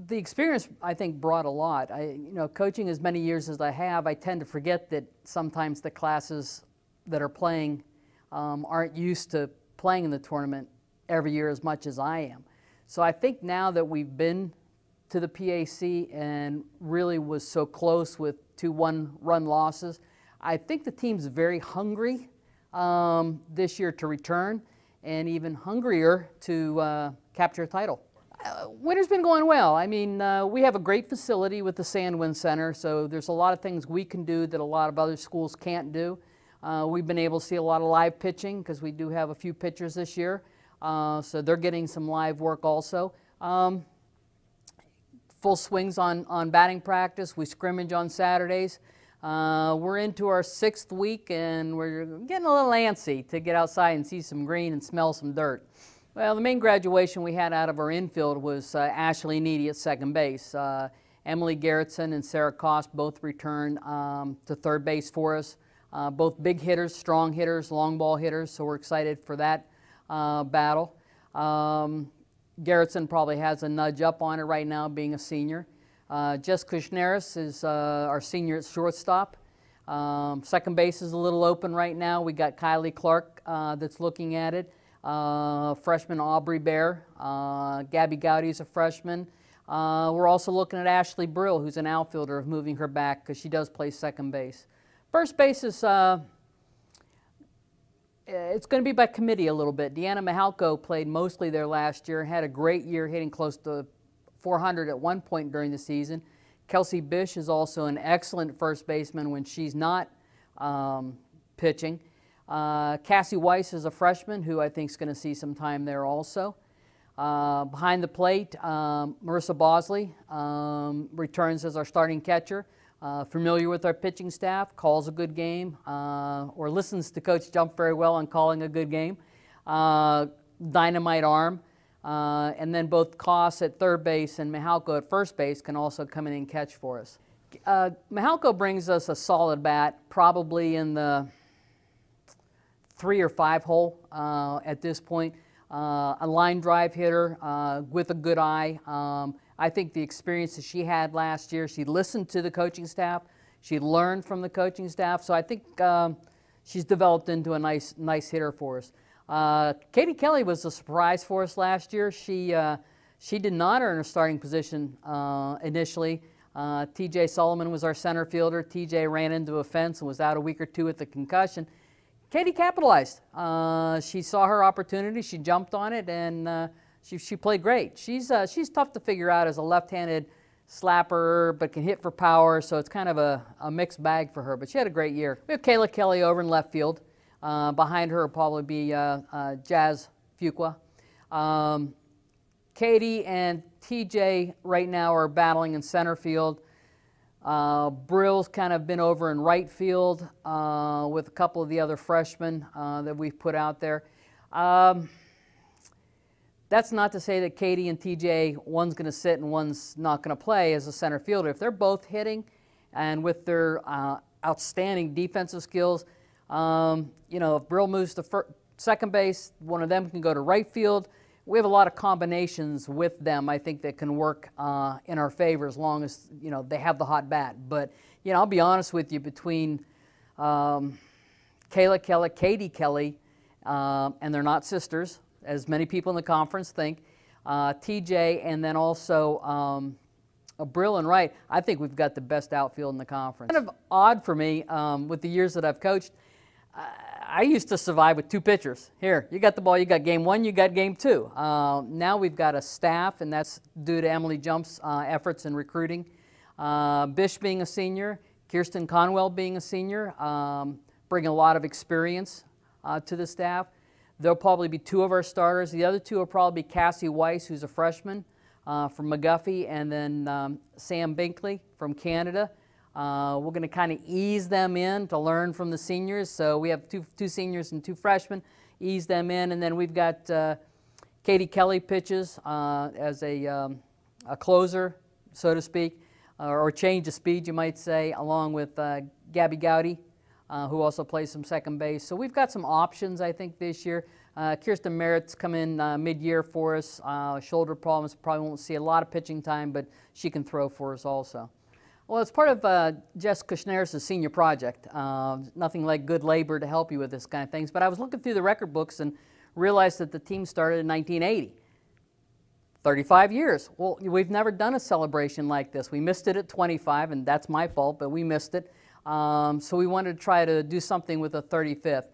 The experience, I think, brought a lot. Coaching as many years as I have, I tend to forget that sometimes the classes that are playing aren't used to playing in the tournament every year as much as I am. So I think now that we've been to the PAC and really was so close with 2 one-run losses, I think the team's very hungry this year to return and even hungrier to capture a title. Winter's been going well. I mean, we have a great facility with the Sandwind Center, so there's a lot of things we can do that a lot of other schools can't do. We've been able to see a lot of live pitching because we do have a few pitchers this year, so they're getting some live work also. Full swings on batting practice. We scrimmage on Saturdays. We're into our 6th week and we're getting a little antsy to get outside and see some green and smell some dirt. Well, the main graduation we had out of our infield was Ashley Needy at second base. Emily Gerritsen and Sarah Kost both returned to third base for us. Both big hitters, strong hitters, long ball hitters, so we're excited for that battle. Gerritsen probably has a nudge up on it right now, being a senior. Jess Kushneris is our senior at shortstop. Second base is a little open right now. We got Kylie Clark that's looking at it. Freshman Aubrey Bear. Gabby Gowdy is a freshman. We're also looking at Ashley Brill, who's an outfielder, of moving her back because she does play second base. First base is it's going to be by committee a little bit. Deanna Mihalko played mostly there last year, had a great year, hitting close to 400 at one point during the season. Kelsey Bish is also an excellent first baseman when she's not pitching. Cassie Weiss is a freshman who I think is going to see some time there also. Behind the plate, Marissa Bosley returns as our starting catcher. Familiar with our pitching staff, calls a good game, or listens to Coach Jump very well on calling a good game. Dynamite arm. And then both Koss at third base and Mihalko at first base can also come in and catch for us. Mihalko brings us a solid bat, probably in the 3 or 5 hole at this point. A line drive hitter with a good eye. I think the experience that she had last year, she listened to the coaching staff, she learned from the coaching staff, so I think she's developed into a nice hitter for us. Katie Kelly was a surprise for us last year. She did not earn a starting position initially. TJ Solomon was our center fielder. TJ ran into a fence and was out a week or 2 with the concussion. Katie capitalized. She saw her opportunity, she jumped on it, and she played great. She's tough to figure out as a left-handed slapper, but can hit for power, so it's kind of a mixed bag for her, but she had a great year. We have Kayla Kelly over in left field. Behind her will probably be Jazz Fuqua. Katie and TJ right now are battling in center field. Brill's kind of been over in right field with a couple of the other freshmen that we've put out there. That's not to say that Katie and TJ, one's going to sit and one's not going to play as a center fielder. If they're both hitting and with their outstanding defensive skills, if Brill moves to second base, one of them can go to right field. We have a lot of combinations with them, I think, that can work in our favor as long as, they have the hot bat. But, I'll be honest with you, between Kayla Kelly, Katie Kelly, and they're not sisters, as many people in the conference think, TJ, and then also Brill and Wright, I think we've got the best outfield in the conference. Kind of odd for me with the years that I've coached. I used to survive with 2 pitchers. Here, you got the ball, you got game 1, you got game 2. Now we've got a staff, and that's due to Emily Jump's efforts in recruiting. Bish being a senior, Kirsten Conwell being a senior, bring a lot of experience to the staff. There'll probably be 2 of our starters. The other 2 will probably be Cassie Weiss, who's a freshman from McGuffey, and then Sam Binkley from Canada. We're going to kind of ease them in to learn from the seniors. So we have two seniors and 2 freshmen, ease them in. And then we've got Katie Kelly pitches as a closer, so to speak, or change of speed, you might say, along with Gabby Gowdy who also plays some second base. So we've got some options, I think, this year. Kirsten Merritt's come in mid-year for us. Shoulder problems, probably won't see a lot of pitching time, but she can throw for us also. Well, it's part of Jess Kushner's senior project. Nothing like good labor to help you with this kind of things. But I was looking through the record books and realized that the team started in 1980. 35 years. Well, we've never done a celebration like this. We missed it at 25, and that's my fault, but we missed it. So we wanted to try to do something with the 35th.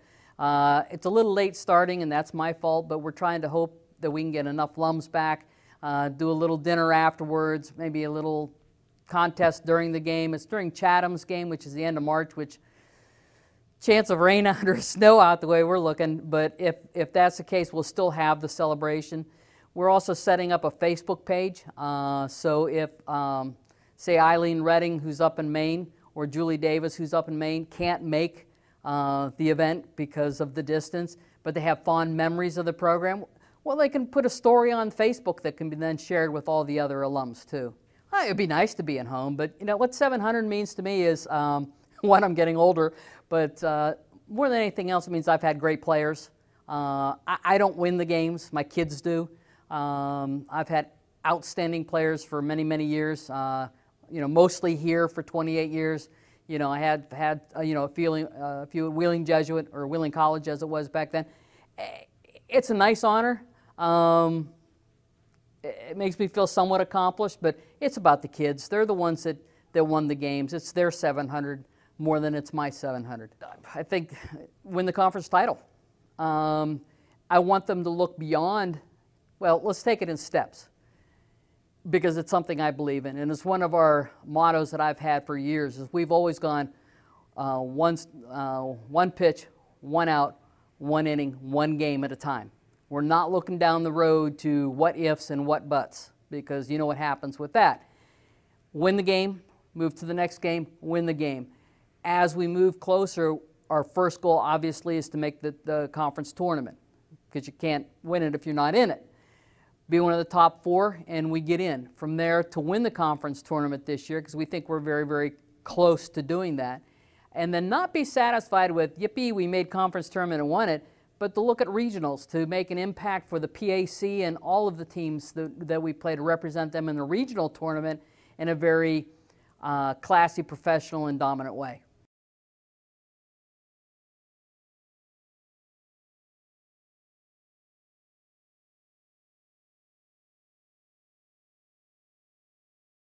It's a little late starting, and that's my fault, but we're trying to hope that we can get enough alums back, do a little dinner afterwards, maybe a little contest during the game. It's during Chatham's game, which is the end of March, which chance of rain out or snow out the way we're looking, but if that's the case, we'll still have the celebration. We're also setting up a Facebook page, so if, say, Eileen Redding, who's up in Maine, or Julie Davis, who's up in Maine, can't make the event because of the distance, but they have fond memories of the program, well, they can put a story on Facebook that can be then shared with all the other alums, too. Well, it'd be nice to be at home, but you know what 700 means to me is, one, I'm getting older, but more than anything else, it means I've had great players. I don't win the games, my kids do. I've had outstanding players for many, many years, you know, mostly here for 28 years. You know, I had you know, a few at Wheeling Jesuit, or Wheeling College as it was back then. It's a nice honor. It makes me feel somewhat accomplished, but it's about the kids. They're the ones that won the games. It's their 700 more than it's my 700. I think win the conference title. I want them to look beyond. Well, let's take it in steps, because it's something I believe in, and it's one of our mottos that I've had for years. Is we've always gone one pitch, one out, one inning, one game at a time. We're not looking down the road to what ifs and what buts, because you know what happens with that. Win the game, move to the next game, win the game. As we move closer, our first goal obviously is to make the conference tournament, because you can't win it if you're not in it. Be one of the top 4, and we get in. From there, to win the conference tournament this year, because we think we're very, very close to doing that. And then not be satisfied with, yippee, we made conference tournament and won it, but to look at regionals, to make an impact for the PAC and all of the teams that we play, to represent them in the regional tournament in a very classy, professional, and dominant way.